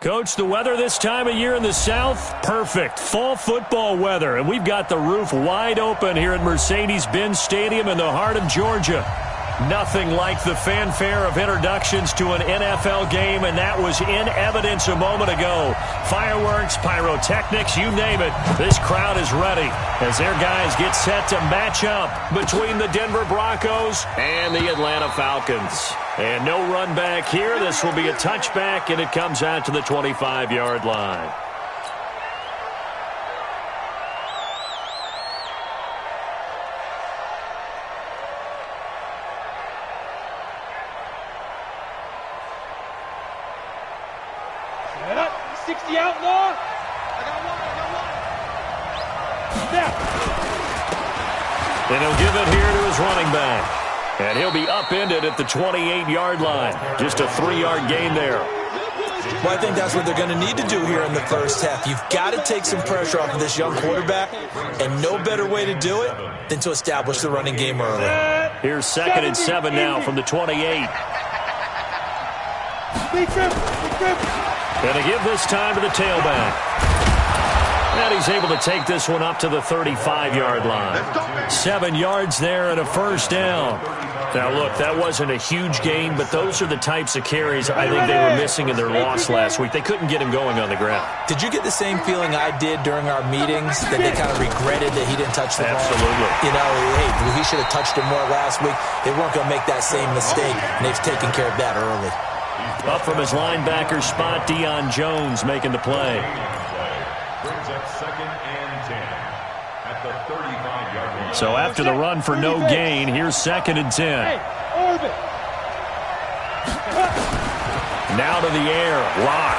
Coach, the weather this time of year in the South, perfect. Fall football weather, and we've got the roof wide open here at Mercedes-Benz Stadium in the heart of Georgia. Nothing like the fanfare of introductions to an NFL game, and that was in evidence a moment ago. Fireworks, pyrotechnics, you name it. This crowd is ready as their guys get set to match up between the Denver Broncos and the Atlanta Falcons. And no run back here. This will be a touchback, and it comes out to the 25-yard line. Set up. 60 outlaw. I got one. And he'll give it here to his running back. And he'll be upended at the 28-yard line. Just a 3-yard gain there. Well, I think that's what they're going to need to do here in the first half. You've got to take some pressure off of this young quarterback, and no better way to do it than to establish the running game early. Here's 2nd and 7 now from the 28. Going to give this time to the tailback. And he's able to take this one up to the 35-yard line. 7 yards there and a first down. Now, look, that wasn't a huge gain, but those are the types of carries I think they were missing in their loss last week. They couldn't get him going on the ground. Did you get the same feeling I did during our meetings, that they kind of regretted that he didn't touch the ball? Absolutely. You know, hey, he should have touched it more last week. They weren't going to make that same mistake, and they've taken care of that early. Up from his linebacker spot, Deion Jones making the play. Brings up 2nd and 10 at the 35-yard line. So after the run for no gain, here's 2nd and 10. Now to the air, Lock.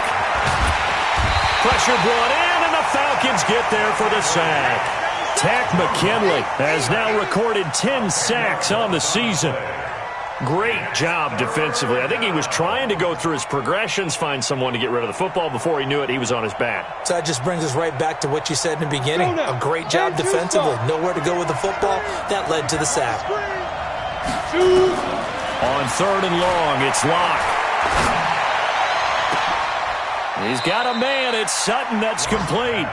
Pressure brought in, and the Falcons get there for the sack. Tack McKinley has now recorded 10 sacks on the season. Great job defensively. I think he was trying to go through his progressions, find someone to get rid of the football. Before he knew it, he was on his back. So that just brings us right back to what you said in the beginning. A great job defensively. Nowhere to go with the football. That led to the sack. On 3rd and long, it's Lock. He's got a man. It's Sutton that's complete.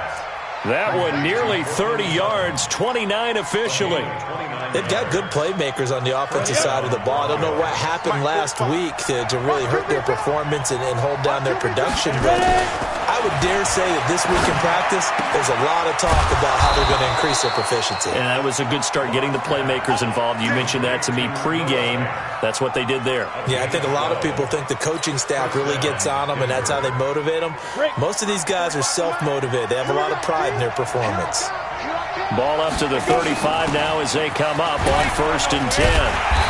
That one nearly 30 yards, 29 officially. They've got good playmakers on the offensive side of the ball. I don't know what happened last week to really hurt their performance and hold down their production, but I would dare say that this week in practice, there's a lot of talk about how they're going to increase their proficiency. And that was a good start, getting the playmakers involved. You mentioned that to me pregame. That's what they did there. Yeah, I think a lot of people think the coaching staff really gets on them, and that's how they motivate them. Most of these guys are self-motivated. They have a lot of pride in their performance. Ball up to the 35 now as they come up on 1st and 10.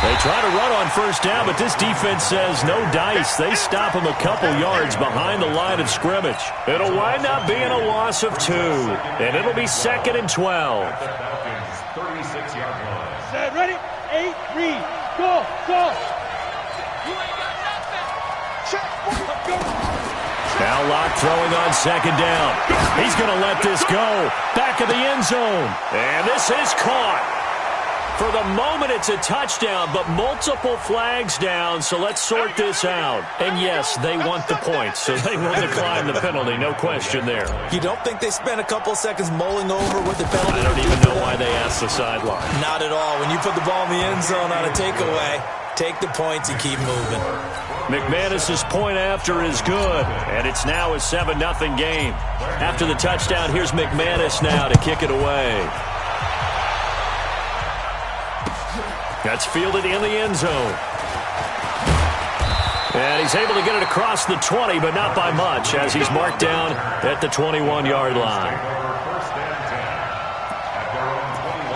They try to run on first down, but this defense says no dice. They stop them a couple yards behind the line of scrimmage. It'll wind up being a loss of 2, and it'll be 2nd and 12. 36-yard line. Set, ready? 8, read. Go, go. You ain't got nothing. Check. Go. Now Lock throwing on 2nd down. He's going to let this go. Back of the end zone. And this is caught. For the moment, it's a touchdown, but multiple flags down, so let's sort this out. And yes, they want the points, so they will decline the penalty, no question there. You don't think they spent a couple seconds mulling over what the penalty? I don't even know why they asked the sideline. Not at all. When you put the ball in the end zone on a takeaway, take the points and keep moving. McManus's point after is good, and it's now a 7-0 game. After the touchdown, here's McManus now to kick it away. That's fielded in the end zone. And he's able to get it across the 20, but not by much, as he's marked down at the 21-yard line. 1st and 10 at their own 21-yard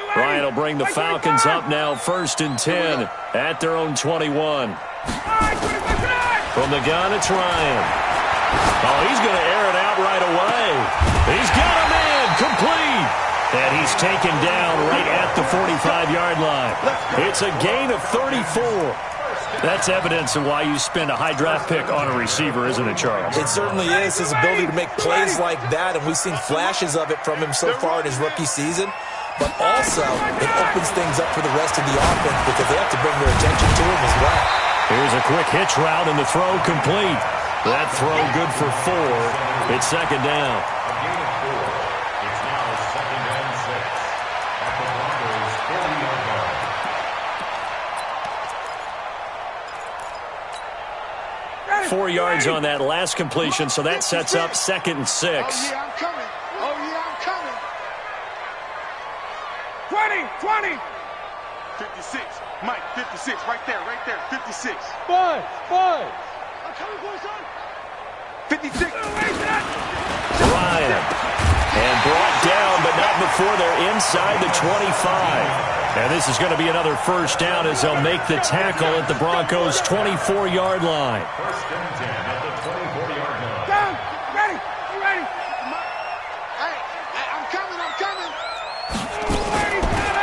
line. Ryan will bring the Falcons up now, 1st and 10 at their own 21. From the gun, it's Ryan. Oh, he's going to air it out right away. He's got a man, complete. And he's taken down right at the 45-yard line. It's a gain of 34. That's evidence of why you spend a high draft pick on a receiver, isn't it, Charles? It certainly is. His ability to make plays like that, and we've seen flashes of it from him so far in his rookie season. But also, it opens things up for the rest of the offense because they have to bring their attention to him as well. Here's a quick hitch route, and the throw complete. That throw good for 4. It's second down. A gain of 4. It's now second and 6 at the Broncos' 40-yard line. 4 yards on that last completion, so that sets up second and 6. Oh, yeah, I'm coming. Oh, yeah, I'm coming. 20. 56. Mike, 56. Right there. 56. 5. I'm coming for son. 56. Ryan. And brought down, but not before they're inside the 25. And this is going to be another first down as they'll make the tackle at the Broncos' 24-yard line. First and 10 at the 24-yard line. Down. Ready. You ready? Hey, I'm coming.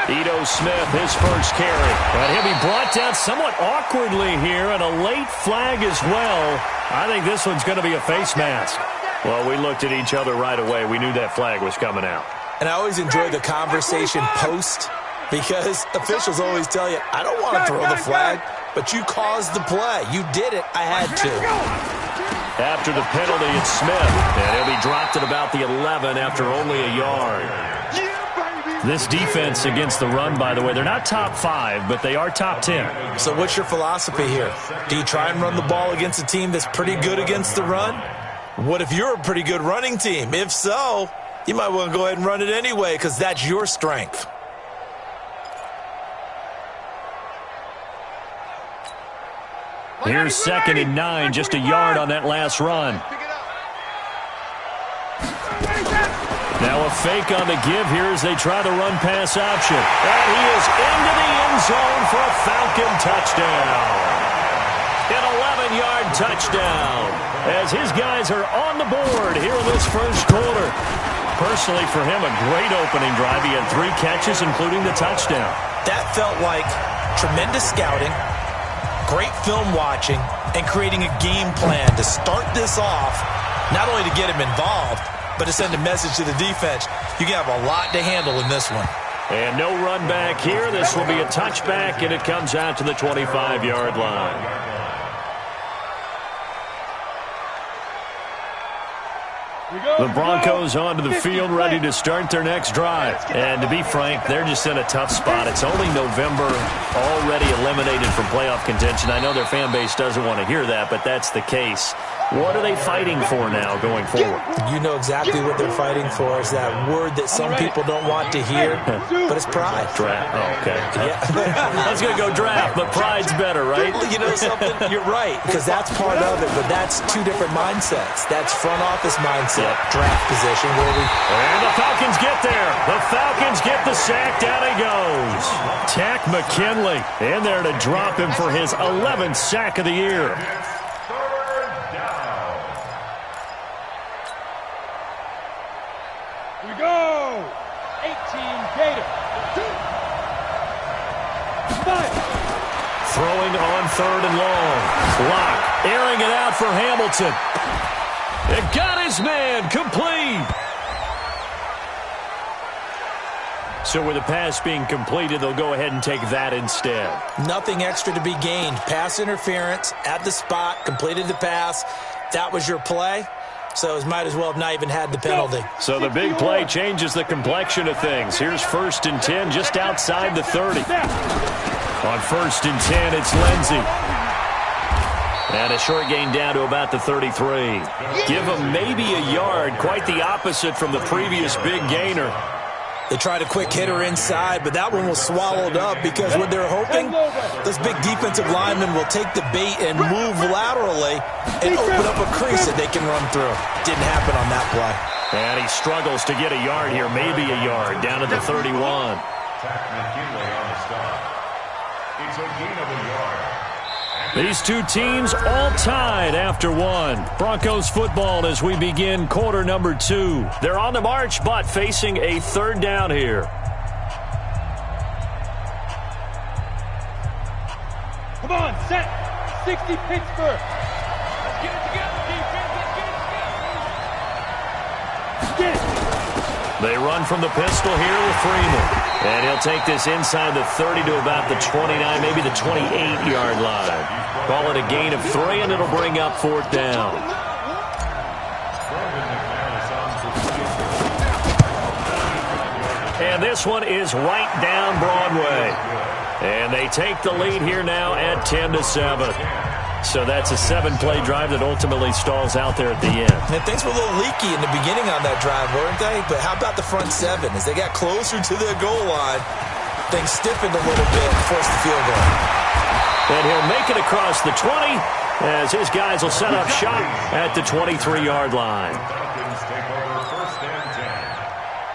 Ito Smith, his first carry. But he'll be brought down somewhat awkwardly here, and a late flag as well. I think this one's going to be a face mask. Well, we looked at each other right away. We knew that flag was coming out. And I always enjoy the conversation post because officials always tell you, I don't want to throw the flag, but you caused the play. You did it. I had to. After the penalty, it's Smith. And he'll be dropped at about the 11 after only a yard. This defense against the run, by the way, they're not top 5, but they are top 10. So what's your philosophy here? Do you try and run the ball against a team that's pretty good against the run? What if you're a pretty good running team? If so, you might want to go ahead and run it anyway because that's your strength. Here's second and 9, just a yard on that last run. Now a fake on the give here as they try the run-pass option. And he is into the end zone for a Falcon touchdown. An 11-yard touchdown as his guys are on the board here in this first quarter. Personally, for him, a great opening drive. He had 3 catches, including the touchdown. That felt like tremendous scouting, great film watching, and creating a game plan to start this off, not only to get him involved, but to send a message to the defense. You can have a lot to handle in this one. And no run back here. This will be a touchback, and it comes out to the 25-yard line. The Broncos onto the field, ready to start their next drive. And to be frank, they're just in a tough spot. It's only November, already eliminated from playoff contention. I know their fan base doesn't want to hear that, but that's the case. What are they fighting for now going forward? You know exactly what they're fighting for. Is that word that some people don't want to hear, but it's pride. Draft. Oh, okay. Yeah. I was going to go draft, but pride's better, right? You know something? You're right, because that's part of it, but that's 2 different mindsets. That's front office mindset, draft position, where we... And the Falcons get there. The Falcons get the sack. Down he goes. Tack McKinley in there to drop him for his 11th sack of the year. Go! 18 Gator. 5. Throwing on 3rd and long. Block. Airing it out for Hamilton. It got his man. Complete. So with the pass being completed, they'll go ahead and take that instead. Nothing extra to be gained. Pass interference at the spot. Completed the pass. That was your play. So it might as well have not even had the penalty. So the big play changes the complexion of things. Here's 1st and 10 just outside the 30. On 1st and 10, it's Lindsey. And a short gain down to about the 33. Give him maybe a yard. Quite the opposite from the previous big gainer. They tried a quick hitter inside, but that one was swallowed up because what they're hoping, those big defensive linemen will take the bait and move laterally and open up a crease that they can run through. Didn't happen on that play. And he struggles to get a yard here, maybe a yard, down to the 31. Tack McKinley on the stop. It's a gain of a yard. These 2 teams all tied after 1. Broncos football as we begin quarter number 2. They're on the march, but facing a 3rd down here. Come on, set. 60 Pittsburgh. Let's get it together, defense. Let's get it together. Get it. They run from the pistol here with Freeman. And he'll take this inside the 30 to about the 29, maybe the 28-yard line. Call it a gain of 3, and it'll bring up 4th down. And this one is right down Broadway. And they take the lead here now at 10-7. So that's a 7-play drive that ultimately stalls out there at the end. And things were a little leaky in the beginning on that drive, weren't they? But how about the front 7? As they got closer to their goal line, things stiffened a little bit and forced the field goal. And he'll make it across the 20 as his guys will set up shop at the 23-yard line. Falcons take over 1st and 10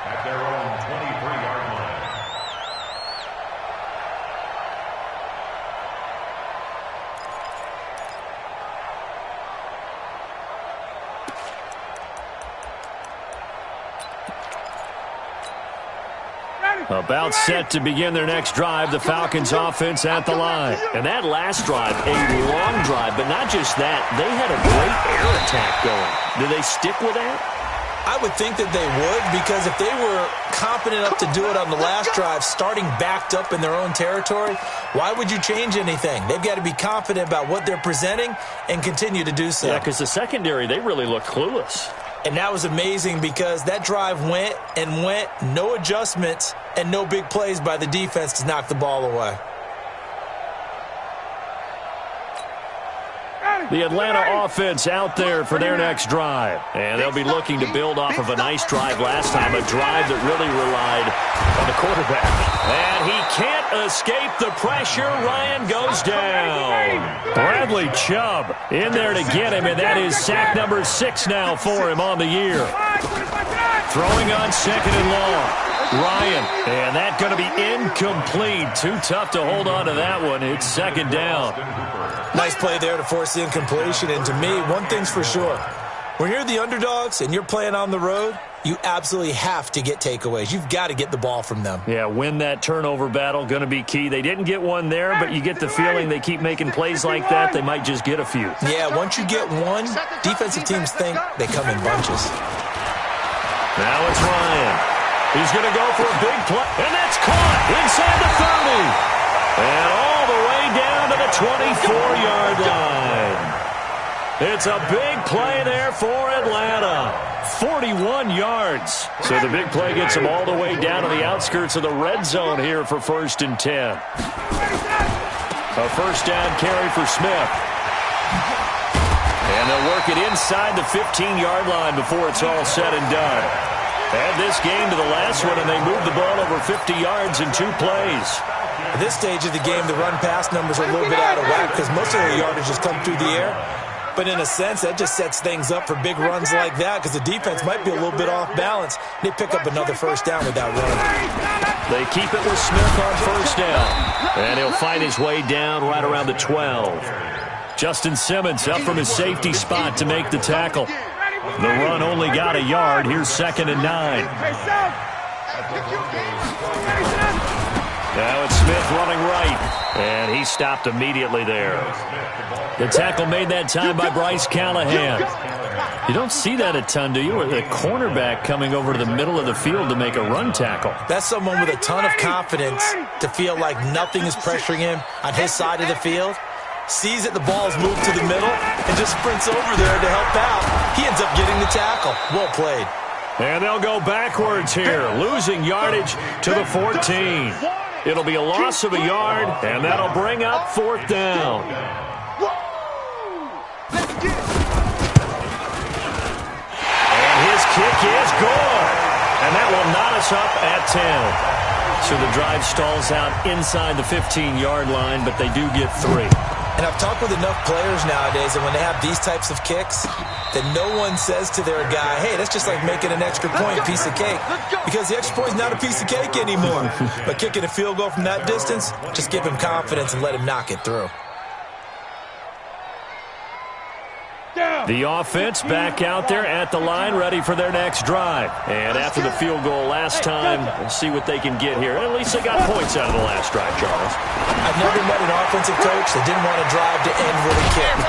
at their own 23-yard line. About set to begin their next drive, the Falcons offense at the line. And that last drive, a long drive, but not just that. They had a great air attack going. Do they stick with that? I would think that they would, because if they were competent enough to do it on the last drive, starting backed up in their own territory, why would you change anything? They've got to be confident about what they're presenting and continue to do so. Yeah, because the secondary, they really look clueless. And that was amazing because that drive went and went, no adjustments, and no big plays by the defense to knock the ball away. The Atlanta offense out there for their next drive. And they'll be looking to build off of a nice drive last time, a drive that really relied on the quarterback. And he can't escape the pressure. Ryan goes down. Bradley Chubb in there to get him, and that is sack number 6 now for him on the year. Throwing on 2nd and long. Ryan, and that going to be incomplete. Too tough to hold on to that one. It's 2nd down. Nice play there to force the incompletion. And to me, one thing's for sure. When you're the underdogs and you're playing on the road, you absolutely have to get takeaways. You've got to get the ball from them. Yeah, win that turnover battle, going to be key. They didn't get one there, but you get the feeling they keep making plays like that, they might just get a few. Yeah, once you get one, defensive teams think they come in bunches. Now it's Ryan. He's going to go for a big play, and that's caught inside the 30. And all the way down to the 24-yard line. It's a big play there for Atlanta. 41 yards. So the big play gets them all the way down to the outskirts of the red zone here for 1st and 10. A 1st down carry for Smith. And they'll work it inside the 15-yard line before it's all said and done. Add this game to the last one, and they moved the ball over 50 yards in 2 plays. At this stage of the game, the run-pass numbers are a little bit out of whack because most of the yardage has come through the air. But in a sense, that just sets things up for big runs like that because the defense might be a little bit off balance. They pick up another 1st down without running. They keep it with Smith on 1st down. And he'll find his way down right around the 12. Justin Simmons up from his safety spot to make the tackle. The run only got a yard. Here's 2nd and 9. Now it's Smith running right, and he stopped immediately there. The tackle made that time by Bryce Callahan. You don't see that a ton, do you? Or the cornerback coming over to the middle of the field to make a run tackle. That's someone with a ton of confidence to feel like nothing is pressuring him on his side of the field. Sees that the ball's moved to the middle and just sprints over there to help out. He ends up getting the tackle. Well played. And they'll go backwards here, losing yardage to the 14. It'll be a loss of a yard, and that'll bring up 4th down. And his kick is good. And that will knot us up at 10. So the drive stalls out inside the 15-yard line, but they do get 3. And I've talked with enough players nowadays that when they have these types of kicks, that no one says to their guy, hey, that's just like making an extra point, piece of cake. Because the extra point is not a piece of cake anymore. But kicking a field goal from that distance, just give him confidence and let him knock it through. The offense back out there at the line, ready for their next drive. And after the field goal last time, we'll see what they can get here. At least they got points out of the last drive, Charles. I've never met an offensive coach that didn't want to drive to end with a kick.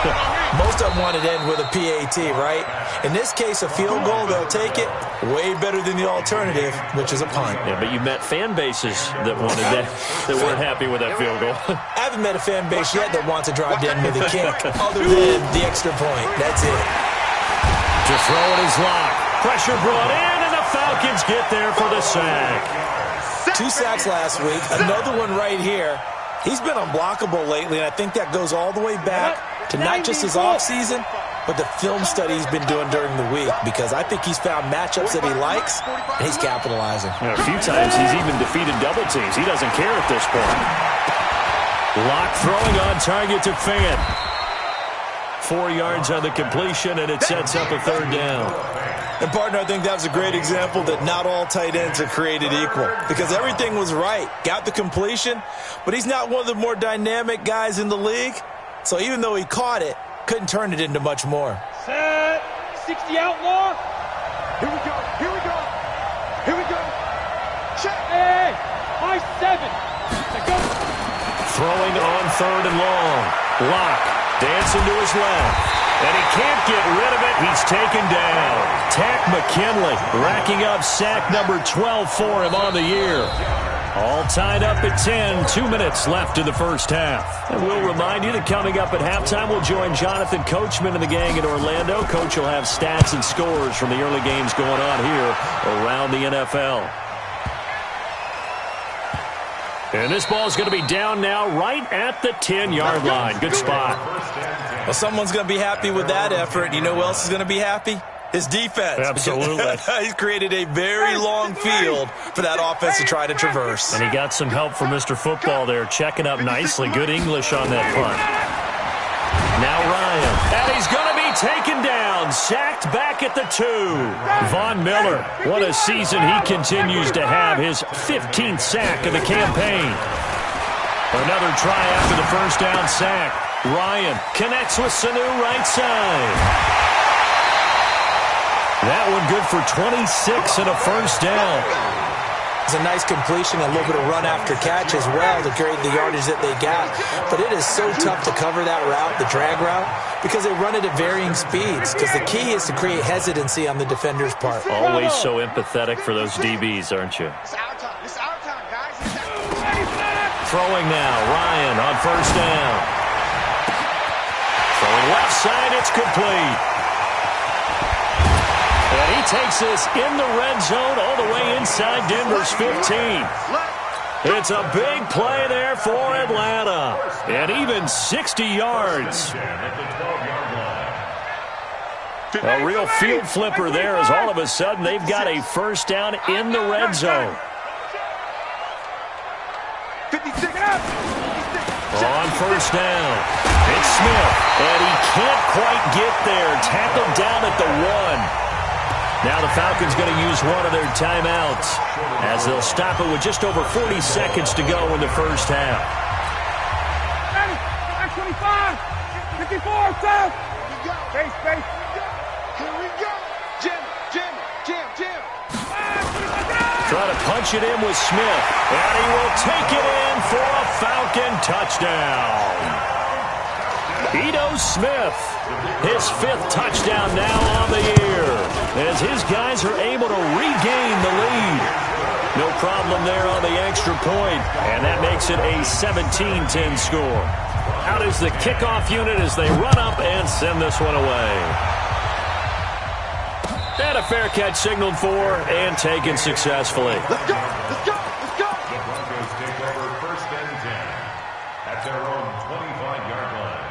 Most of them wanted to end with a PAT, right? In this case, a field goal, they'll take it. Way better than the alternative, which is a punt. Yeah, but you met fan bases that wanted that weren't happy with that field goal. I haven't met a fan base yet that wants to drive to end with a kick, other than the extra point. That's it. To throw it is locked. Pressure brought in, and the Falcons get there for the sack. 2 sacks last week. Another one right here. He's been unblockable lately, and I think that goes all the way back to not just his offseason, but the film study he's been doing during the week, because I think he's found matchups that he likes, and he's capitalizing. Yeah, a few times he's even defeated double teams. He doesn't care at this point. Lock throwing on target to Fan. 4 yards on the completion, and it sets up a third down. And, partner, I think that was a great example that not all tight ends are created equal, because everything was right. Got the completion, but he's not one of the more dynamic guys in the league. So even though he caught it, couldn't turn it into much more. Set. 60 outlaw. Here we go. Here we go. Here we go. Check. Hey. High 7. Let's go. Throwing on 3rd and long. Lock dancing to his left. And he can't get rid of it. He's taken down. Tack McKinley racking up sack number 12 for him on the year. All tied up at 10. 2 minutes left in the first half. And we'll remind you that coming up at halftime, we'll join Jonathan Coachman and the gang in Orlando. Coach will have stats and scores from the early games going on here around the NFL. And this ball is going to be down now right at the 10-yard line. Good spot. Well, someone's going to be happy with that effort. You know who else is going to be happy? His defense. Absolutely. He's created a very long field for that offense to try to traverse. And he got some help from Mr. Football there, checking up nicely. Good English on that punt. Now Ryan. And he's going to be taken down. Sacked back at the 2. Von Miller. What a season he continues to have. His 15th sack of the campaign. Another try after the first down sack. Ryan connects with Sanu right side. That one good for 26 and a first down. It's a nice completion, a little bit of run after catch as well to create the yardage that they got. But it is so tough to cover that route, the drag route, because they run it at varying speeds. Because the key is to create hesitancy on the defender's part. Always so empathetic for those DBs, aren't you? It's our time. It's our time, guys. It's our time. Throwing now. Ryan on first down. Throwing left side. It's complete. And he takes this in the red zone all the way inside Denver's 15. It's a big play there for Atlanta. And even 60 yards. A real field flipper there as all of a sudden they've got a first down in the red zone. 56. On first down, it's Smith. And he can't quite get there. Tackled down at the 1. Now the Falcons going to use one of their timeouts as they'll stop it with just over 40 seconds to go in the first half. 25, 54, south. Space. Here we go. Jim. Trying to punch it in with Smith. And he will take it in for a Falcon touchdown. Ito Smith, his 5th touchdown now on the year, as his guys are able to regain the lead. No problem there on the extra point, and that makes it a 17-10 score. Out is the kickoff unit as they run up and send this one away. And a fair catch signaled for and taken successfully. Let's go. The Broncos take over 1st and 10 at their own 25-yard line.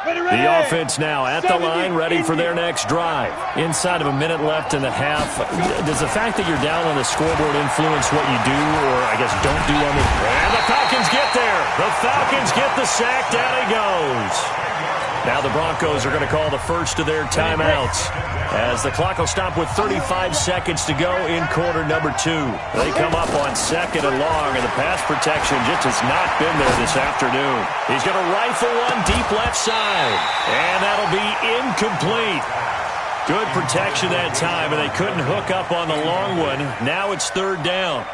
The offense now at the line, ready for their next drive. Inside of a minute left in the half, does the fact that you're down on the scoreboard influence what you do, or I guess don't do on the... And the Falcons get there. The Falcons get the sack. Down he goes. Now the Broncos are going to call the first of their timeouts as the clock will stop with 35 seconds to go in quarter number 2. They come up on 2nd and long, and the pass protection just has not been there this afternoon. He's going to rifle one deep left side, and that'll be incomplete. Good protection that time, and they couldn't hook up on the long one. Now it's 3rd down.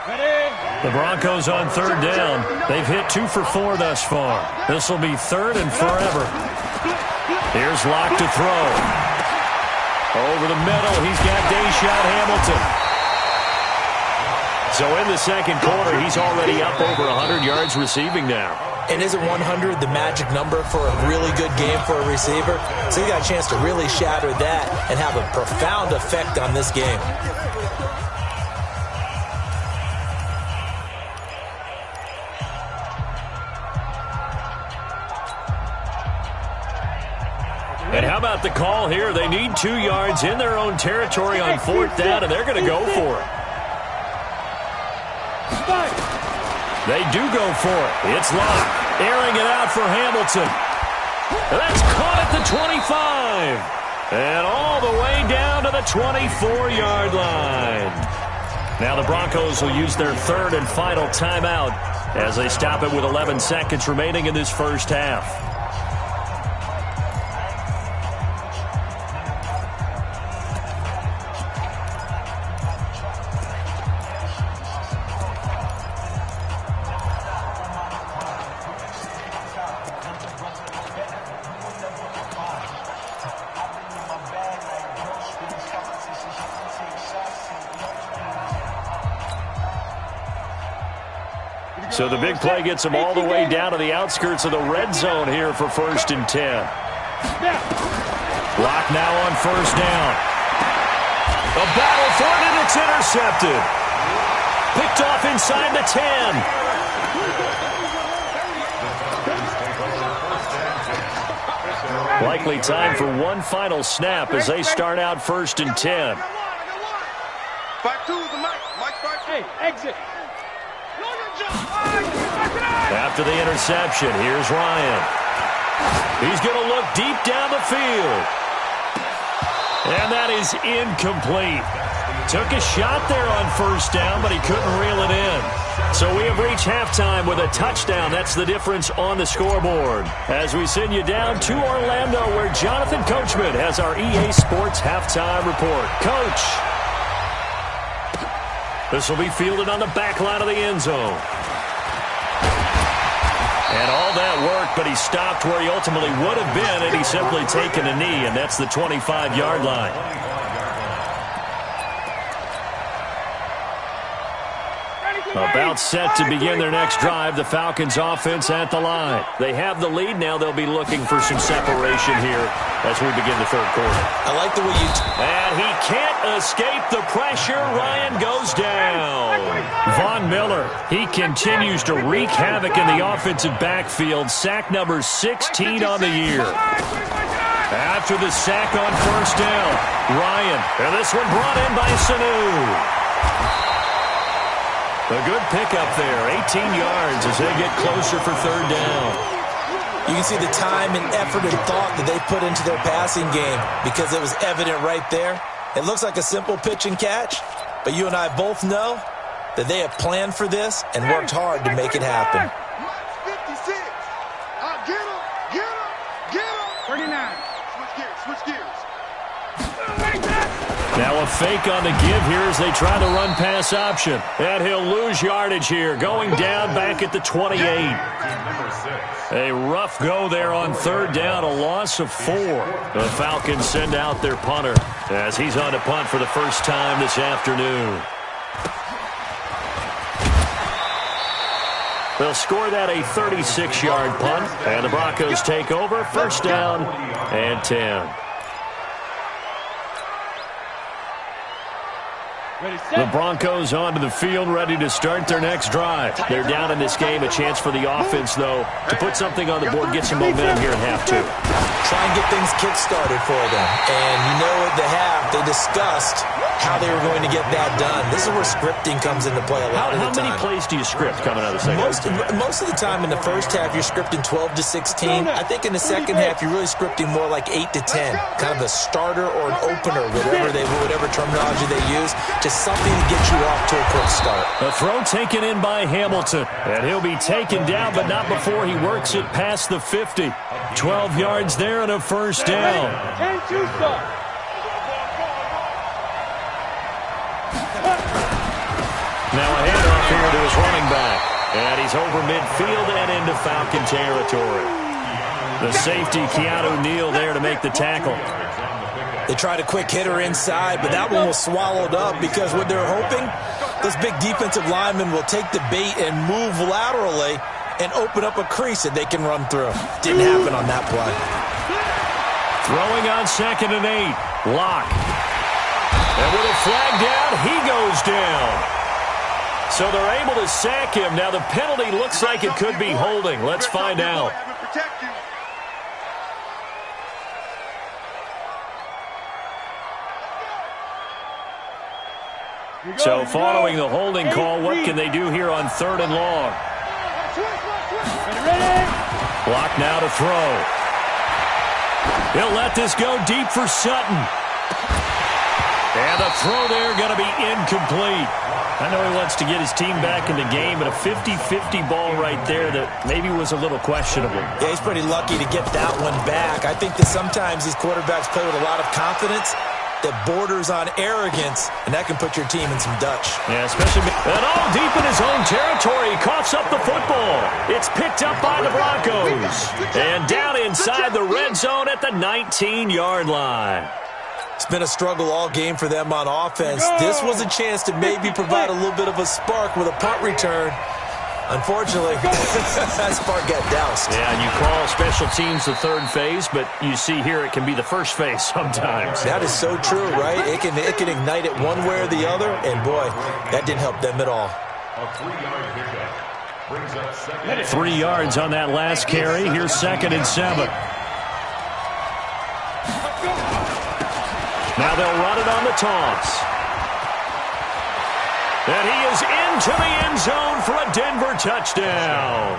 The Broncos on 3rd down. They've hit 2 for 4 thus far. This will be 3rd and forever. Here's Locke to throw. Over the middle, he's got Deshaun Hamilton. So in the 2nd quarter, he's already up over 100 yards receiving now. And isn't 100 the magic number for a really good game for a receiver? So he got a chance to really shatter that and have a profound effect on this game. And how about the call here? They need 2 yards in their own territory on 4th down, and they're going to go for it. They do go for it. It's Locke, airing it out for Hamilton. That's caught at the 25. And all the way down to the 24-yard line. Now the Broncos will use their 3rd and final timeout as they stop it with 11 seconds remaining in this first half. So the big play gets them all the way down to the outskirts of the red zone here for 1st and 10. Locke now on 1st down. A battle for it, and it's intercepted. Picked off inside the 10. Likely time for one final snap as they start out 1st and 10. Hey, exit. After the interception, here's Ryan. He's going to look deep down the field. And that is incomplete. Took a shot there on 1st down, but he couldn't reel it in. So we have reached halftime with a touchdown. That's the difference on the scoreboard. As we send you down to Orlando, where Jonathan Coachman has our EA Sports halftime report. Coach. This will be fielded on the back line of the end zone. And all that work, but he stopped where he ultimately would have been had he simply taken a knee, and that's the 25-yard line. About set to begin their next drive, the Falcons offense at the line. They have the lead now. They'll be looking for some separation here as we begin the 3rd quarter. I like the way you... And he can't escape the pressure. Ryan goes down. Von Miller, he continues to wreak havoc in the offensive backfield. Sack number 16 on the year. After the sack on 1st down, Ryan. And this one brought in by Sanu. A good pickup there, 18 yards as they get closer for 3rd down. You can see the time and effort and thought that they put into their passing game because it was evident right there. It looks like a simple pitch and catch, but you and I both know that they have planned for this and worked hard to make it happen. 56. Get him. 39. Switch gears. Now a fake on the give here as they try the run-pass option. And he'll lose yardage here, going down back at the 28. A rough go there on 3rd down, a loss of 4. The Falcons send out their punter as he's on to punt for the first time this afternoon. They'll score that a 36-yard punt, and the Broncos take over, 1st down and 10. The Broncos onto the field, ready to start their next drive. They're down in this game. A chance for the offense, though, to put something on the board, get some momentum here at half 2. Try and get things kick-started for them. And you know at the half, they discussed how they were going to get that done. This is where scripting comes into play a lot of the time. How many plays do you script coming out of the second half? Most of the time in the first half, you're scripting 12 to 16. I think in the second half, you're really scripting more like 8 to 10. Kind of a starter or an opener, whatever terminology they use. Just something to get you off to a quick start. A throw taken in by Hamilton. And he'll be taken down, but not before he works it past the 50. 12 yards there and a first down. Now a handoff here to his running back. And he's over midfield and into Falcon territory. The safety, Keanu Neal, there to make the tackle. They tried a quick hitter inside, but that one was swallowed up because what they're hoping, those big defensive linemen will take the bait and move laterally and open up a crease that they can run through. Didn't happen on that play. Throwing on 2nd and 8. Lock. And with a flag down, he goes down. So they're able to sack him. Now the penalty looks like it could be holding. Let's find out. So following the holding call, what can they do here on 3rd and long? Block now to throw. He'll let this go deep for Sutton. And the throw there going to be incomplete. I know he wants to get his team back in the game, but a 50-50 ball right there that maybe was a little questionable. Yeah, he's pretty lucky to get that one back. I think that sometimes these quarterbacks play with a lot of confidence that borders on arrogance, and that can put your team in some Dutch. Yeah, especially... And all deep in his own territory. He coughs up the football. It's picked up by the Broncos. And down inside the red zone at the 19-yard line. It's been a struggle all game for them on offense. This was a chance to maybe provide a little bit of a spark with a punt return. Unfortunately, that spark got doused. Yeah, and you call special teams the third phase, but you see here it can be the first phase sometimes. That is so true, right? It can ignite it one way or the other, and boy, that didn't help them at all. A 3-yard pickup brings up 2nd. 3 yards on that last carry. Here's 2nd and 7. Now they'll run it on the toss. And he is into the end zone for a Denver touchdown.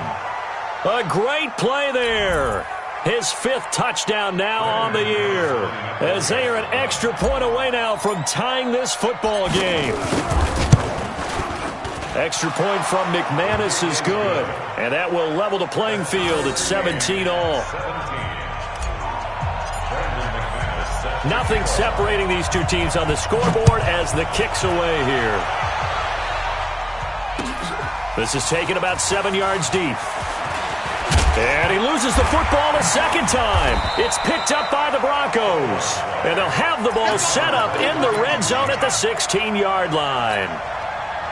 A great play there. His 5th touchdown now on the year. As they are an extra point away now from tying this football game. Extra point from McManus is good. And that will level the playing field at 17 all. Nothing separating these two teams on the scoreboard as the kick's away here. This is taken about 7 yards deep. And he loses the football a second time. It's picked up by the Broncos. And they'll have the ball set up in the red zone at the 16-yard line.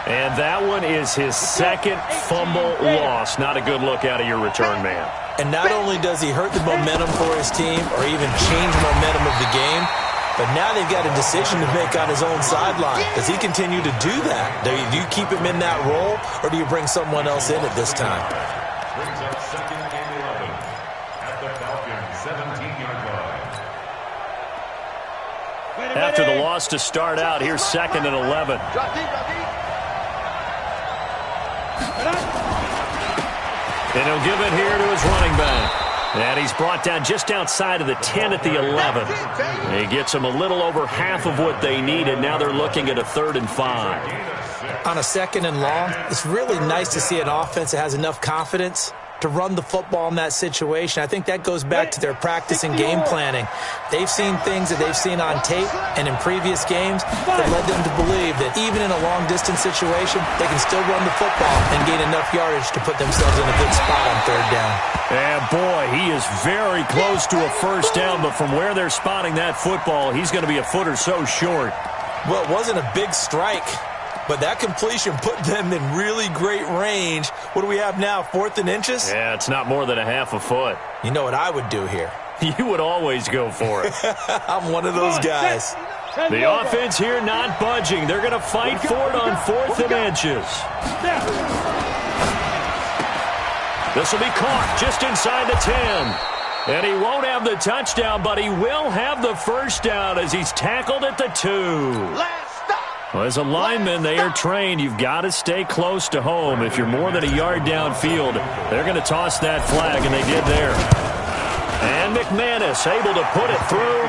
And that one is his 2nd fumble loss. Not a good look out of your return man. And not only does he hurt the momentum for his team or even change the momentum of the game, but now they've got a decision to make on his own sideline. Does he continue to do that? Do you keep him in that role, or do you bring someone else in at this time? Brings up 2nd and 11 at the Falcons' 17-yard line. After the loss to start out, here's 2nd and 11. And he'll give it here to his running back. And he's brought down just outside of the 10 at the 11. And he gets them a little over half of what they need, and now they're looking at a 3rd and 5. On a 2nd and long, it's really nice to see an offense that has enough confidence to run the football in that situation. I think that goes back to their practice and game planning. They've seen things that they've seen on tape and in previous games that led them to believe that even in a long-distance situation, they can still run the football and gain enough yardage to put themselves in a good spot on 3rd down. And boy, he is very close to a first down, but from where they're spotting that football, he's going to be a foot or so short. Well, it wasn't a big strike, but that completion put them in really great range. What do we have now, 4th and inches? Yeah, it's not more than a half a foot. You know what I would do here? You would always go for it. I'm one of those guys. The offense here not budging. They're going to fight for it on 4th and inches. This will be caught just inside the 10. And he won't have the touchdown, but he will have the first down as he's tackled at the 2. Well, as a lineman, they are trained. You've got to stay close to home. If you're more than a yard downfield, they're going to toss that flag, and they did there. And McManus able to put it through.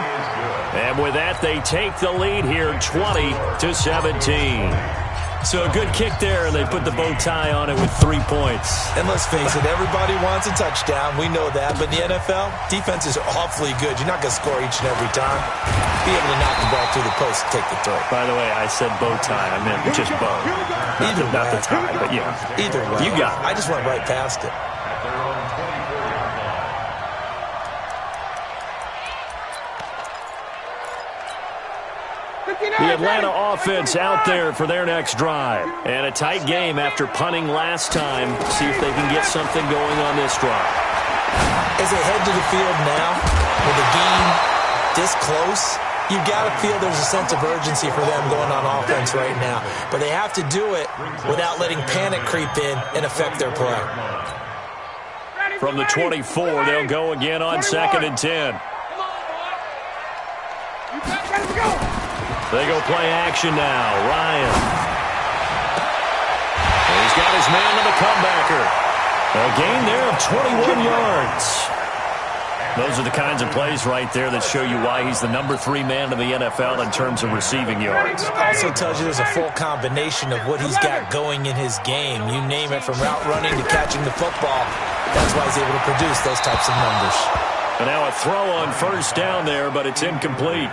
And with that, they take the lead here 20-17. So a good kick there, and they put the bow tie on it with 3 points. And let's face it, everybody wants a touchdown. We know that. But in the NFL, defenses are awfully good. You're not going to score each and every time. Be able to knock the ball through the post and take the throw. By the way, I said bow tie. I meant just bow. Not the tie, but yeah. Either way. You got it. I just went right past it. The Atlanta offense out there for their next drive. And a tight game after punting last time. See if they can get something going on this drive. As they head to the field now, with the game this close, you've got to feel there's a sense of urgency for them going on offense right now. But they have to do it without letting panic creep in and affect their play. From the 24, they'll go again on 2nd and 10. They go play action now. Ryan. He's got his man to the comebacker. A gain there of 21 yards. Those are the kinds of plays right there that show you why he's the number 3 man in the NFL in terms of receiving yards. Also tells you there's a full combination of what he's got going in his game. You name it, from route running to catching the football. That's why he's able to produce those types of numbers. And now a throw on first down there, but it's incomplete.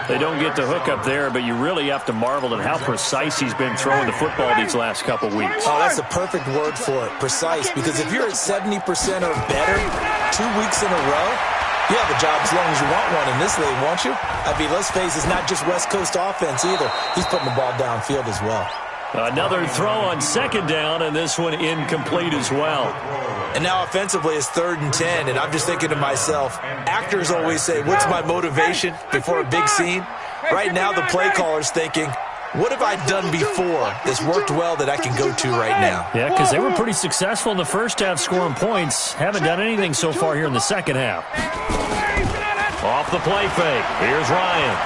They don't get the hook up there, but you really have to marvel at how precise he's been throwing the football these last couple weeks. Oh, that's the perfect word for it, precise, because if you're at 70% or better 2 weeks in a row, you have a job as long as you want one in this league, won't you? I mean, let's face it, it's not just West Coast offense either. He's putting the ball downfield as well. Another throw on 2nd down, and this one incomplete as well. And now offensively it's 3rd and 10, and I'm just thinking to myself, actors always say, what's my motivation before a big scene? Right now the play caller's thinking, what have I done before that's worked well that I can go to right now? Yeah, because they were pretty successful in the first half scoring points. Haven't done anything so far here in the second half. Off the play fake. Here's Ryan.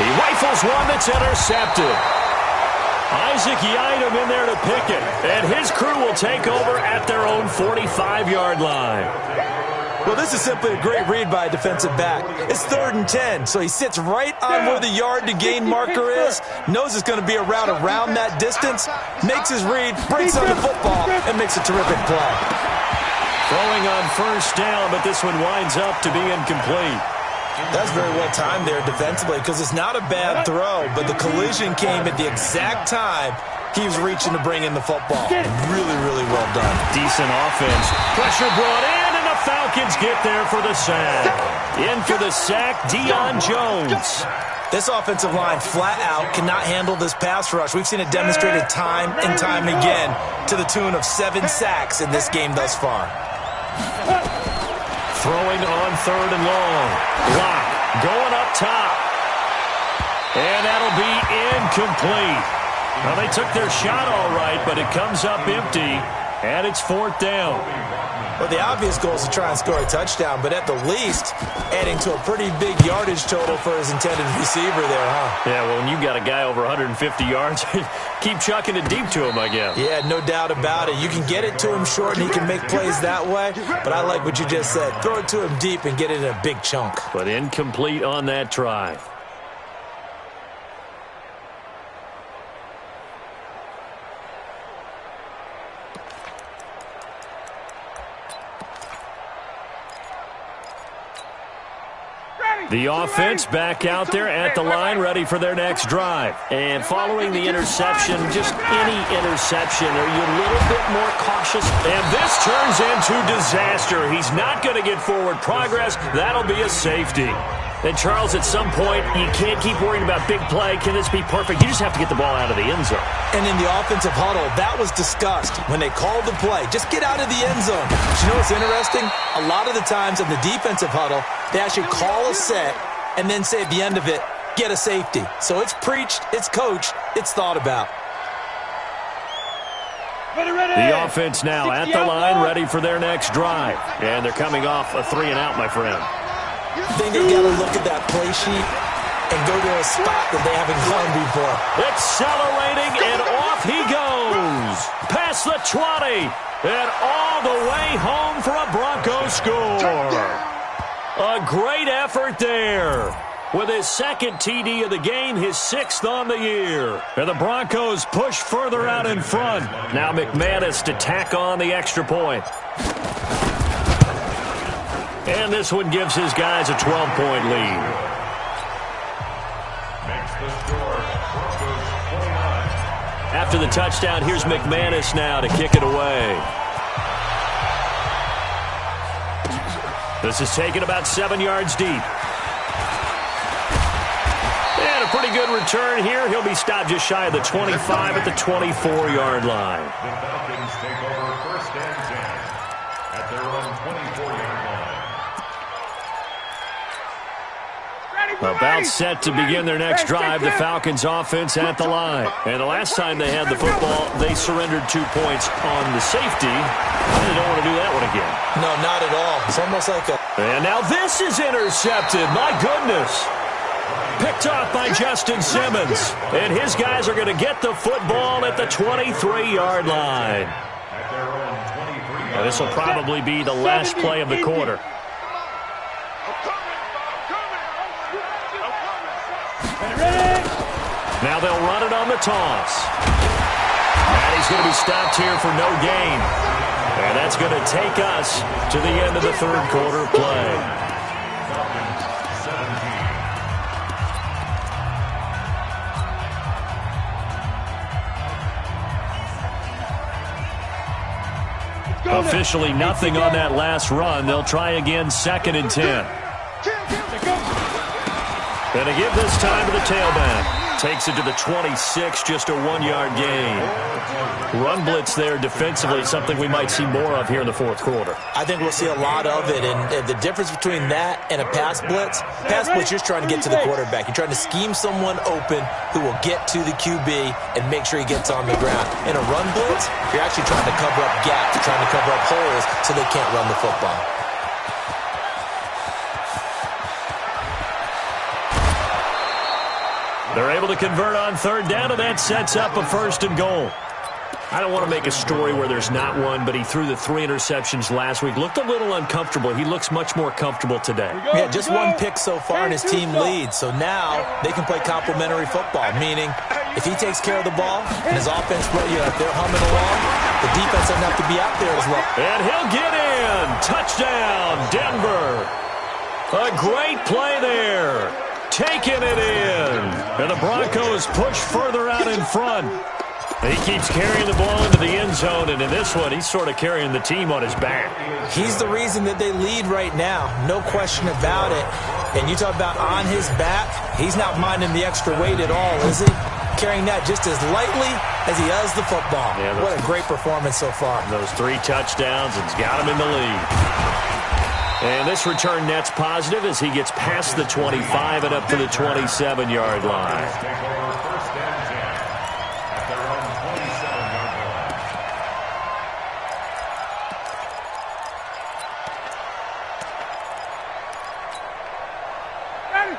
He rifles one that's intercepted. Isaac Yiadom in there to pick it, and his crew will take over at their own 45-yard line. Well, this is simply a great read by a defensive back. It's 3rd and 10, so he sits right on where the yard-to-gain marker is, knows it's going to be a route around that distance, makes his read, breaks on the football, and makes a terrific play. Throwing on first down, but this one winds up to be incomplete. That's very well timed there defensively, because it's not a bad throw, but the collision came at the exact time he was reaching to bring in the football. Really, really well done. Decent offense. Pressure brought in, and the Falcons get there for the sack. In for the sack, Deion Jones. This offensive line flat out cannot handle this pass rush. We've seen it demonstrated time and time again to the tune of 7 sacks in this game thus far. Throwing on 3rd and long. Lock going up top. And that'll be incomplete. Well, they took their shot all right, but it comes up empty, and it's 4th down. Well, the obvious goal is to try and score a touchdown, but at the least, adding to a pretty big yardage total for his intended receiver there, huh? Yeah, well, when you've got a guy over 150 yards, keep chucking it deep to him, I guess. Yeah, no doubt about it. You can get it to him short, and he can make plays that way, but I like what you just said. Throw it to him deep and get it in a big chunk. But incomplete on that try. The offense back out there at the line, ready for their next drive. And following the interception, just any interception, are you a little bit more cautious? And this turns into disaster. He's not going to get forward progress. That'll be a safety. And, Charles, at some point, you can't keep worrying about big play. Can this be perfect? You just have to get the ball out of the end zone. And in the offensive huddle, that was discussed when they called the play. Just get out of the end zone. But you know what's interesting? A lot of the times in the defensive huddle, they actually call a set and then say at the end of it, get a safety. So it's preached, it's coached, it's thought about. The offense now at the line, ready for their next drive. And they're coming off a 3-and-out, my friend. I think they got to look at that play sheet and go to a spot that they haven't gone before. Accelerating, and off he goes. Past the 20, and all the way home for a Broncos score. A great effort there. With his second TD of the game, his 6th on the year. And the Broncos push further out in front. Now McManus to tack on the extra point. And this one gives his guys a 12-point lead. Makes the score, Broncos 29. After the touchdown, here's McManus now to kick it away. This is taken about 7 yards deep. And a pretty good return here. He'll be stopped just shy of the 25 at the 24-yard line. The Falcons take over 1st and 10 at their own 24-yard line. About set to begin their next drive, the Falcons offense at the line. And the last time they had the football, they surrendered 2 points on the safety. They don't want to do that one again. No, not at all. It's almost like a... And now this is intercepted. My goodness. Picked off by Justin Simmons. And his guys are going to get the football at the 23-yard line. At their own 23-yard line. This will probably be the last play of the quarter. Now they'll run it on the toss. And he's going to be stopped here for no gain. And that's going to take us to the end of the third quarter play. Officially nothing on that last run. They'll try again, 2nd and 10. And to give this time to the tailback. Takes it to the 26, just a 1-yard gain. Run blitz there defensively, something we might see more of here in the fourth quarter. I think we'll see a lot of it, and the difference between that and a pass blitz, you're trying to get to the quarterback. You're trying to scheme someone open who will get to the QB and make sure he gets on the ground. In a run blitz, you're actually trying to cover up gaps, trying to cover up holes so they can't run the football. They're able to convert on 3rd down, and that sets up a 1st and goal. I don't want to make a story where there's not one, but he threw the 3 interceptions last week. Looked a little uncomfortable. He looks much more comfortable today. Yeah, just 1 pick so far, and his team leads. So now they can play complementary football, meaning if he takes care of the ball and his offense, they're humming along, the defense doesn't have to be out there as well. And he'll get in. Touchdown, Denver. A great play there. Taking it in. And the Broncos push further out in front. He keeps carrying the ball into the end zone, and in this one, he's sort of carrying the team on his back. He's the reason that they lead right now. No question about it. And you talk about on his back, he's not minding the extra weight at all, is he? Carrying that just as lightly as he does the football. Yeah, what a great performance so far. Those 3 touchdowns, it's got him in the lead. And this return net's positive as he gets past the 25 and up to the 27-yard line.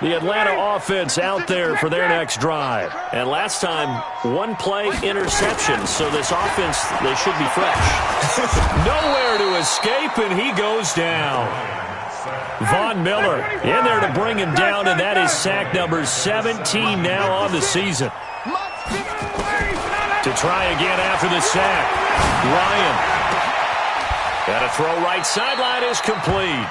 The Atlanta offense out there for their next drive. And last time, 1 play interception. So this offense, they should be fresh. Nowhere to escape, and he goes down. Von Miller in there to bring him down, and that is sack number 17 now on the season. To try again after the sack. Ryan. And a throw right sideline is complete.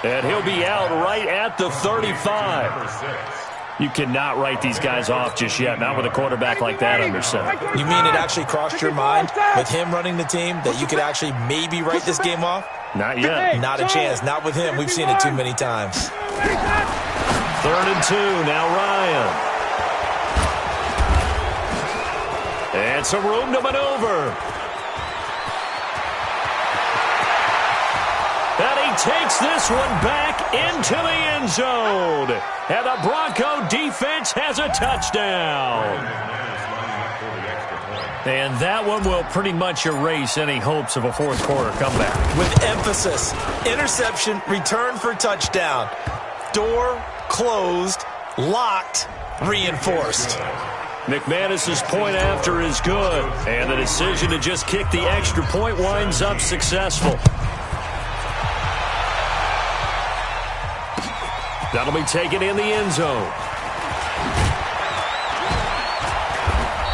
And he'll be out right at the 35. You cannot write these guys off just yet, not with a quarterback like that under center. You mean it actually crossed your mind with him running the team that you could actually maybe write this game off? Not yet. Not a chance. Not with him. We've seen it too many times. 3rd and 2. Now Ryan. And some room to maneuver. And he takes this one back into the end zone. And the Bronco defense has a touchdown. And that one will pretty much erase any hopes of a fourth quarter comeback. With emphasis, interception, return for touchdown. door closed, locked, reinforced. McManus's point after is good, and the decision to just kick the extra point winds up successful. That'll be taken in the end zone.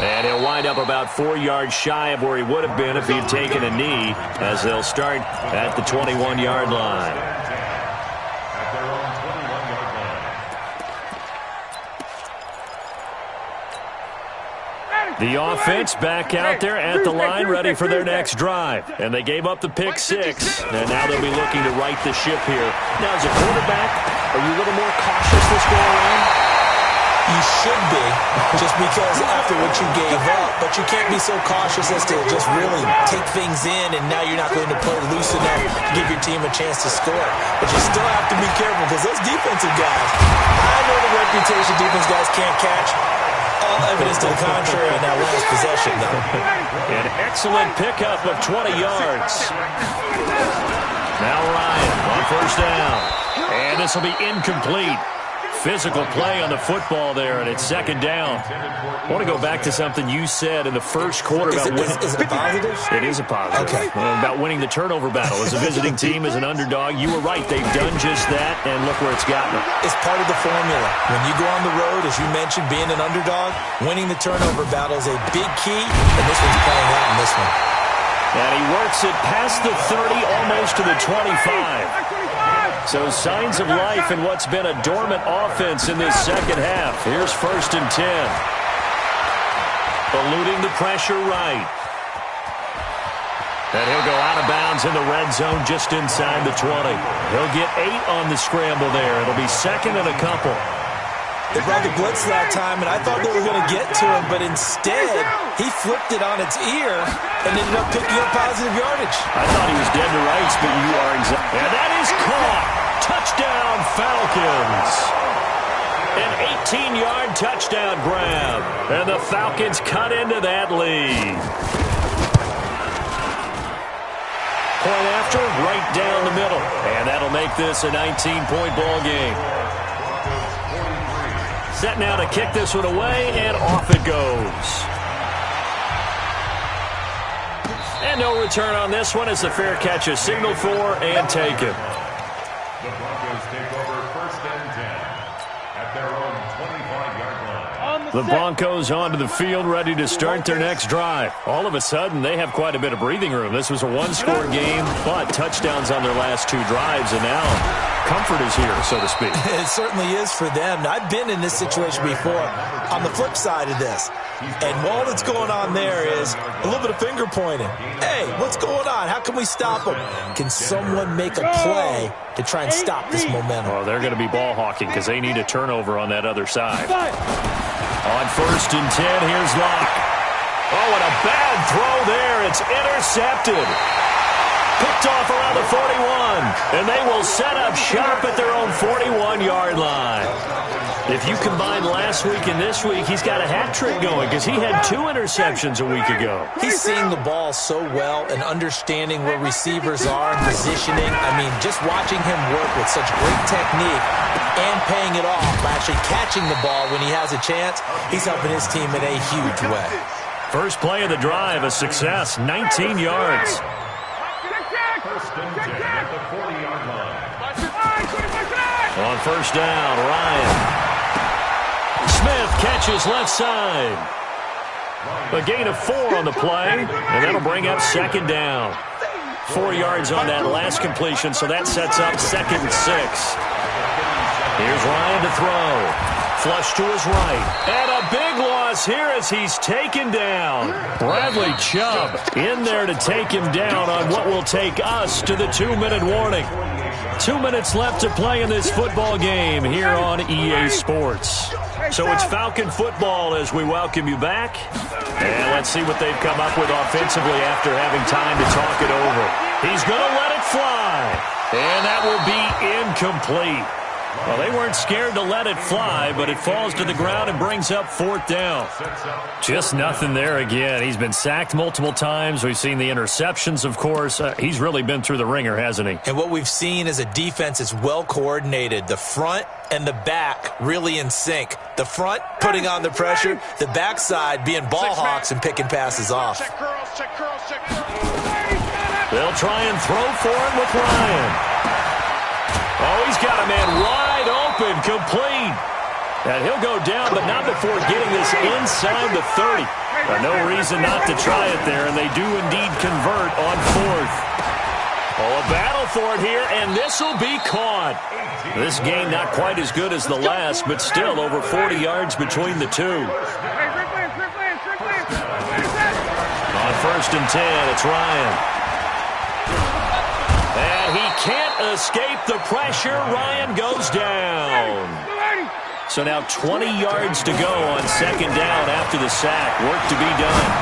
And he'll wind up about 4 yards shy of where he would have been if he'd taken a knee, as they'll start at the 21-yard line. The offense back out there at the line, ready for their next drive. And they gave up the pick six, and now they'll be looking to right the ship here. Now, as a quarterback, are you a little more cautious this go around? You should be, just because after what you gave up. But you can't be so cautious as to just really take things in, and now you're not going to play loose enough to give your team a chance to score. But you still have to be careful, because those defensive guys, I know the reputation defense guys can't catch. All evidence to the contrary on that last possession, though. An excellent pickup of 20 yards. Now Ryan on first down. And this will be incomplete. Physical play on the football there, and it's second down. I want to go back to something you said in the first quarter about winning. Is it a positive? It is a positive. Okay. About winning the turnover battle. As a visiting team, as an underdog, you were right. They've done just that, and look where it's gotten them. It's part of the formula. When you go on the road, as you mentioned, being an underdog, winning the turnover battle is a big key, and this one's playing out in this one. And he works it past the 30, almost to the 25. So signs of life in what's been a dormant offense in this second half. Here's 1st and 10. Eluding the pressure right. And he'll go out of bounds in the red zone just inside the 20. He'll get 8 on the scramble there. It'll be second and a couple. They brought the blitz that time, and I thought they were going to get to him, but instead, he flipped it on its ear and ended up picking up positive yardage. I thought he was dead to rights, but you are exactly. And that is caught. Touchdown, Falcons. An 18-yard touchdown grab. And the Falcons cut into that lead. Point after, right down the middle. And that'll make this a 19-point ball game. Set now to kick this one away, and off it goes. And no return on this one as the fair catch is signaled for and taken. The Broncos take over 1st and 10 at their own 25-yard line. The Broncos onto the field, ready to start their next drive. All of a sudden, they have quite a bit of breathing room. This was a one-score game, but touchdowns on their last 2 drives, and now comfort is here, so to speak. It certainly is for them. Now, I've been in this situation before on the flip side of this. And all that's going on there is a little bit of finger pointing. Hey, what's going on? How can we stop them? Can someone make a play to try and stop this momentum? Well, they're going to be ball hawking because they need a turnover on that other side. On 1st and 10, here's Locke. Oh, and a bad throw there. It's intercepted. Picked off around the 41. And they will set up shop at their own 41-yard line. If you combine last week and this week, he's got a hat trick going because he had 2 interceptions a week ago. He's seeing the ball so well and understanding where receivers are and positioning. I mean, just watching him work with such great technique and paying it off by actually catching the ball when he has a chance, he's helping his team in a huge way. First play of the drive, a success, 19 yards. 1st and 10 at the 40-yard line. On first down, Ryan. Smith catches left side. A gain of 4 on the play, and that'll bring up 2nd down. 4 yards on that last completion, so that sets up 2nd and 6. Here's Ryan to throw. Flush to his right. And a big loss here as he's taken down. Bradley Chubb in there to take him down on what will take us to the 2-minute warning. 2 minutes left to play in this football game here on EA Sports. So it's Falcon football as we welcome you back. And let's see what they've come up with offensively after having time to talk it over. He's going to let it fly. And that will be incomplete. Well, they weren't scared to let it fly, but it falls to the ground and brings up 4th down. Just nothing there again. He's been sacked multiple times. We've seen the interceptions, of course. He's really been through the ringer, hasn't he? And what we've seen is a defense that's well coordinated. The front and the back really in sync. The front putting on the pressure, the backside being ball hawks and picking passes off. They'll try and throw for him with Ryan. Oh, he's got a man wide open, complete. And he'll go down, but not before getting this inside the 30. No reason not to try it there, and they do indeed convert on 4th. Oh, a battle for it here, and this will be caught. This game not quite as good as the last, but still over 40 yards between the two. On 1st and 10, it's Ryan. And he can't escape the pressure. Ryan goes down. So now 20 yards to go on 2nd down after the sack. Work to be done.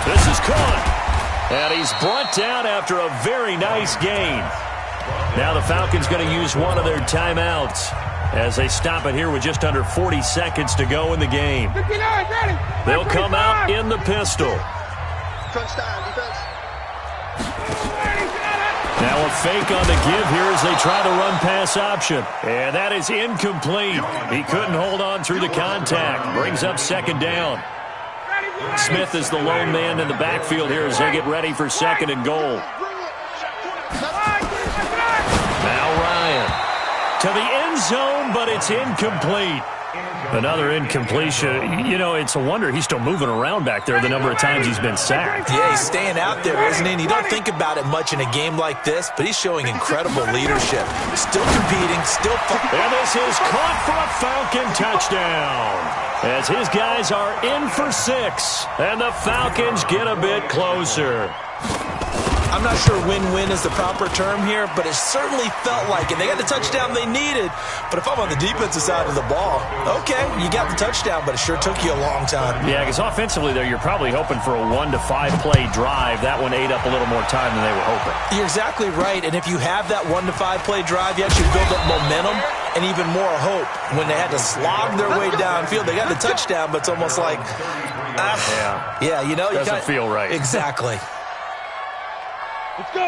This is caught. And he's brought down after a very nice gain. Now the Falcons going to use one of their timeouts as they stop it here with just under 40 seconds to go in the game. They'll come out in the pistol. Now a fake on the give here as they try the run-pass option. And that is incomplete. He couldn't hold on through the contact. Brings up 2nd down. Smith is the lone man in the backfield here as they get ready for 2nd and goal. Now Ryan to the end zone, but it's incomplete. Another incompletion. You know, it's a wonder he's still moving around back there the number of times he's been sacked. Yeah, he's staying out there, isn't he? And you don't think about it much in a game like this, but he's showing incredible leadership. Still competing, still fighting. And this is caught for a Falcon touchdown as his guys are in for 6, and the Falcons get a bit closer. I'm not sure win-win is the proper term here, but it certainly felt like it. They got the touchdown they needed, but if I'm on the defensive side of the ball, okay, you got the touchdown, but it sure took you a long time. Yeah, because offensively there, you're probably hoping for a 1 to 5 play drive. That one ate up a little more time than they were hoping. You're exactly right, and if you have that 1 to 5 play drive, you actually build up momentum and even more hope. When they had to slog their way downfield, they got the touchdown, but it's almost like, you know, doesn't feel right. Exactly.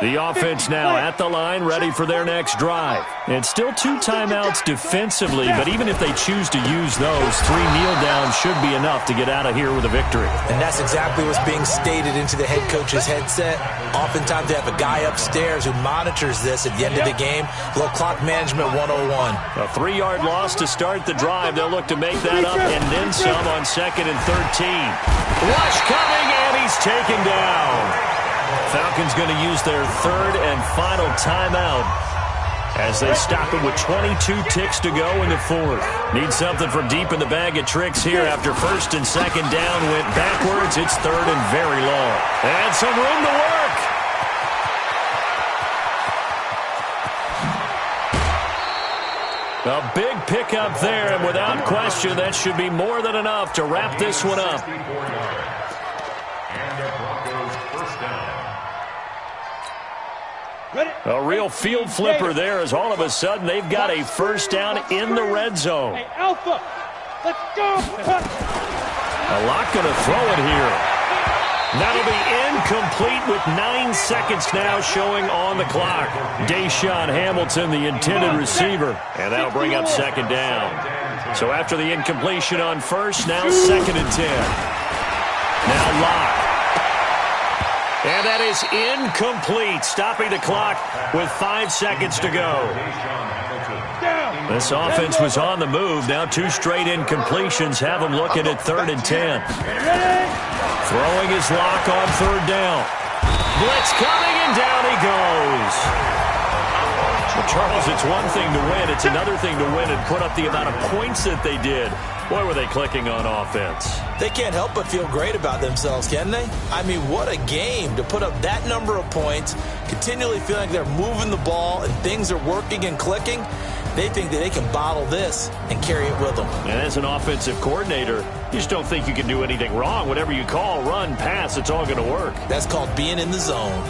The offense now at the line, ready for their next drive. And still 2 timeouts defensively, but even if they choose to use those, 3 kneel downs should be enough to get out of here with a victory. And that's exactly what's being stated into the head coach's headset. Oftentimes they have a guy upstairs who monitors this at the end of the game. A little clock management 101. A 3-yard loss to start the drive. They'll look to make that up and then some on 2nd and 13. Rush coming, and he's taken down. Falcons going to use their 3rd and final timeout as they stop it with 22 ticks to go in the 4th. Need something from deep in the bag of tricks here after 1st and 2nd down went backwards. It's 3rd and very long. And some room to work. A big pickup there, and without question, that should be more than enough to wrap this one up. A real field flipper there as all of a sudden they've got a 1st down in the red zone. Hey, Alpha, let's go. A lot going to throw it here. That'll be incomplete with 9 seconds now showing on the clock. Deshaun Hamilton, the intended receiver, and that'll bring up 2nd down. So after the incompletion on 1st, now 2nd and 10. Now Locke. And that is incomplete, stopping the clock with 5 seconds to go. This offense was on the move. Now 2 straight incompletions have them looking at 3rd and 10. Throwing his Lock on 3rd down. Blitz coming, and down he goes. Well, Charles, it's one thing to win. It's another thing to win and put up the amount of points that they did. Boy, were they clicking on offense. They can't help but feel great about themselves, can they? I mean, what a game to put up that number of points, continually feeling like they're moving the ball and things are working and clicking. They think that they can bottle this and carry it with them. And as an offensive coordinator, you just don't think you can do anything wrong. Whatever you call, run, pass, it's all going to work. That's called being in the zone.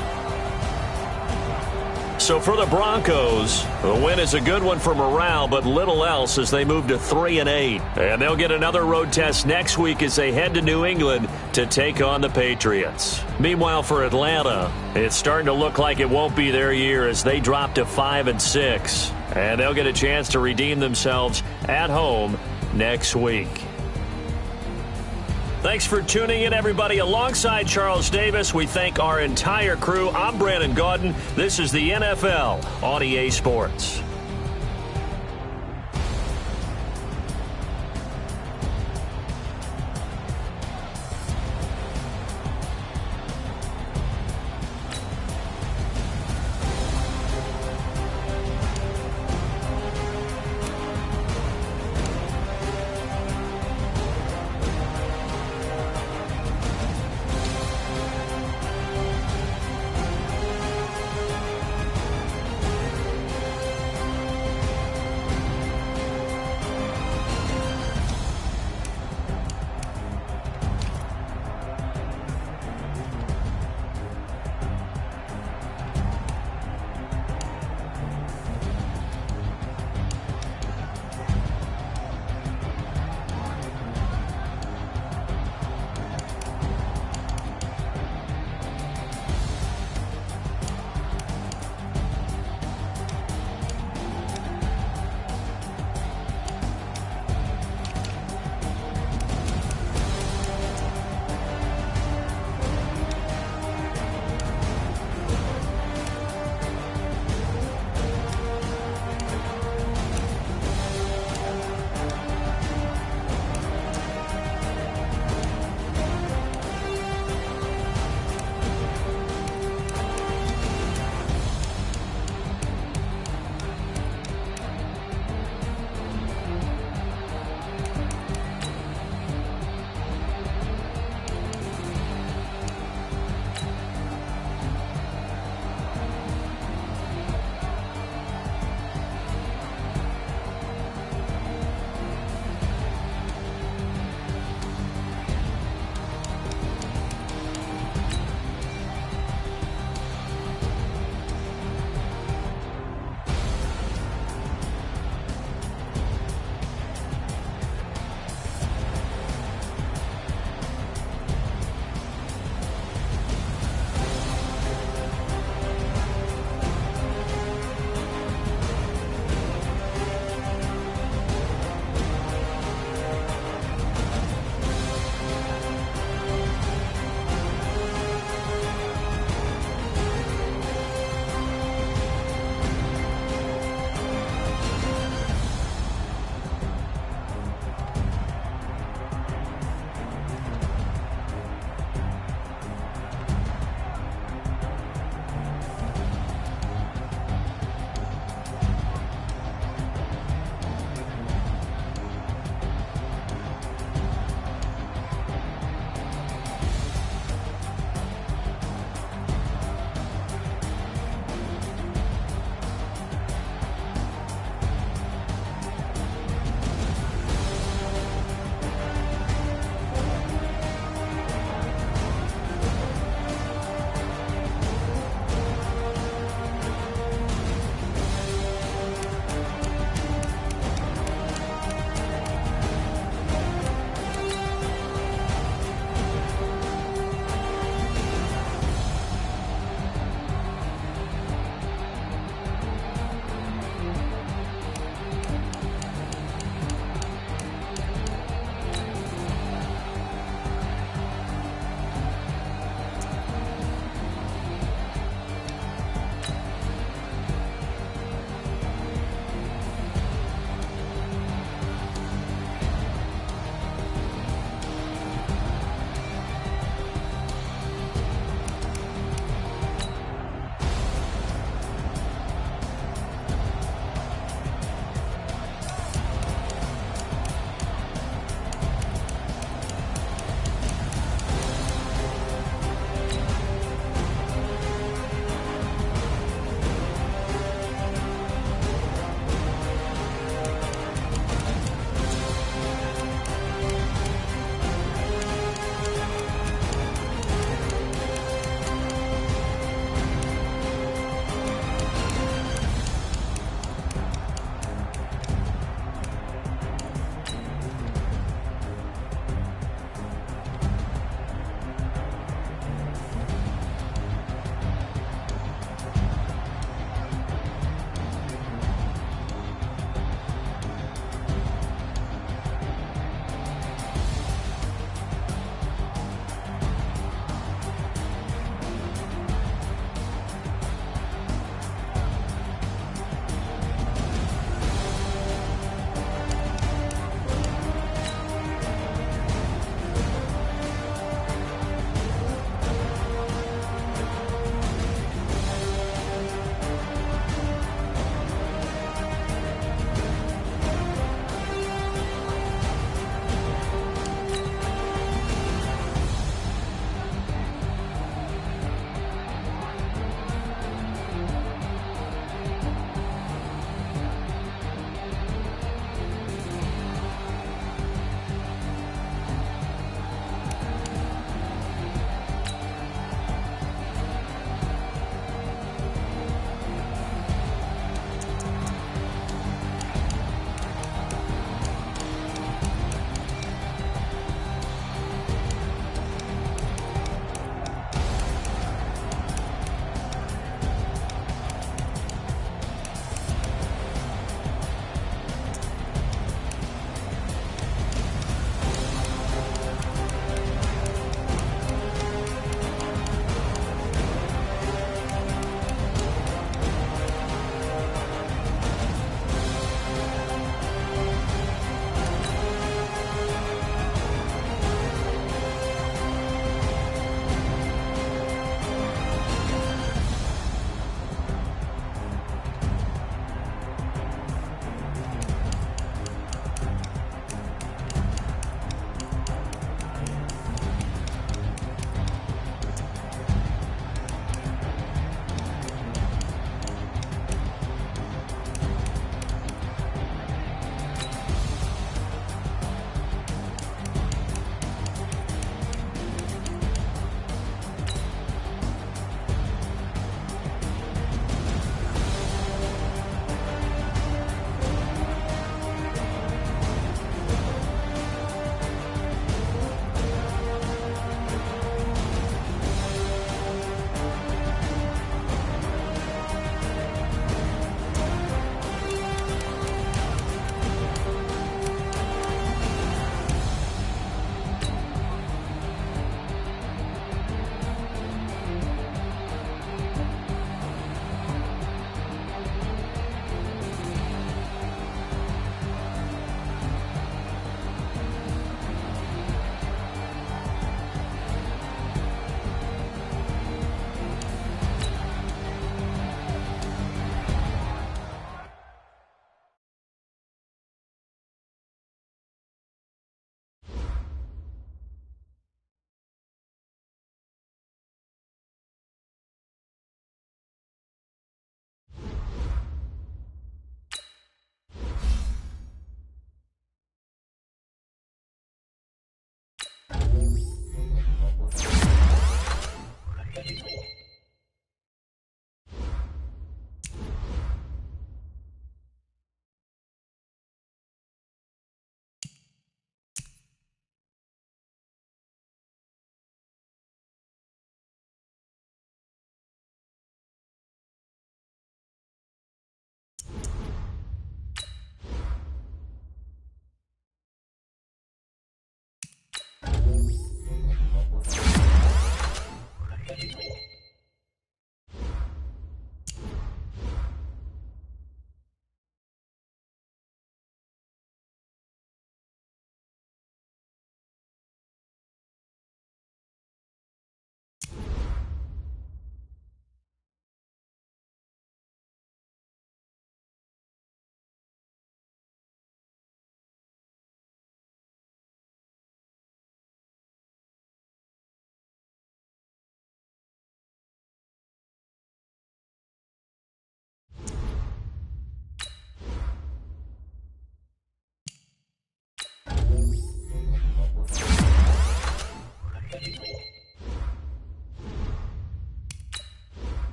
So for the Broncos, the win is a good one for morale, but little else as they move to 3-8. And they'll get another road test next week as they head to New England to take on the Patriots. Meanwhile, for Atlanta, it's starting to look like it won't be their year as they drop to 5-6. And they'll get a chance to redeem themselves at home next week. Thanks for tuning in, everybody. Alongside Charles Davis, we thank our entire crew. I'm Brandon Gaudin. This is the NFL on EA Sports.